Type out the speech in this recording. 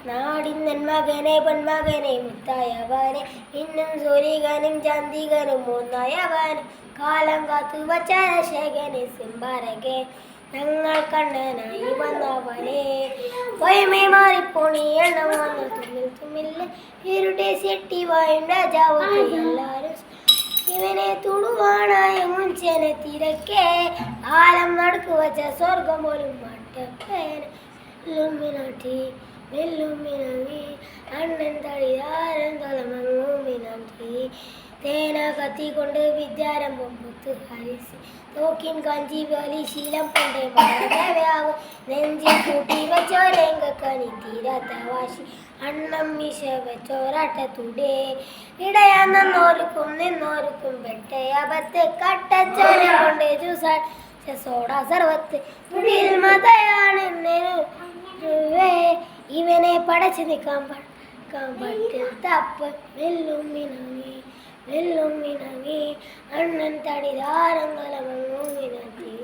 നാടിന്നൻ മകനെ പൊന്മകനെ മുത്തായവനെ ഇന്നും സൂര്യകനും ചന്ദ്രികനും മൂന്നായവനും കാലം കാത്തു വച്ച രക്ഷകനെ സിംബാരകെ ഞങ്ങൾ കണ്ണനായി വന്നവനെ വയമേ മാറിപ്പോണി എണ്ണം വന്ന തുമ്മിൽ തുമ്മില്ല ഇരുട്ടെ സെട്ടി വായും രാജാവത്ത് എല്ലാവരും ഇവനെ തുടുവാനായ മുൻചനെ തിരക്കേ കാലം നടുക്ക് വച്ച സ്വർഗം പോലും മട്ടപ്പേന ലുമിനാട്ടി വെല്ലുമിനവി അണ്ണൻ തടിയാരൻ തലമങ്ങുമിനി തേന കത്തിക്കൊണ്ട് വിദ്യാരംഭം പുത്ത് ഹരിസി തോക്കിൻ കഞ്ചി വലി ശീലം കൊണ്ടേ മഴവ്യാവ് നെഞ്ചിൽ കൂട്ടി വെച്ചോരെങ്കക്കനി തീരാത്ത വാശി അണ്ണം മിശ വെച്ചോരാട്ടത്തുടേ ഇടയാന്നോർക്കും നിന്നോർക്കും വെട്ടയപത്ത് കട്ടച്ചോര കൊണ്ട് ജ്യൂസാ സോഡ സർവത്ത് തുടിയിൽ മതയാണ് ഇവനെ പടച്ചു നിൽക്കാൻ പറ്റും തപ്പ് വെല്ലുമിനങ്ങി വെല്ലുമിനങ്ങി അണ്ണൻ തടിതാരം തലമങ്ങുമിനങ്ങി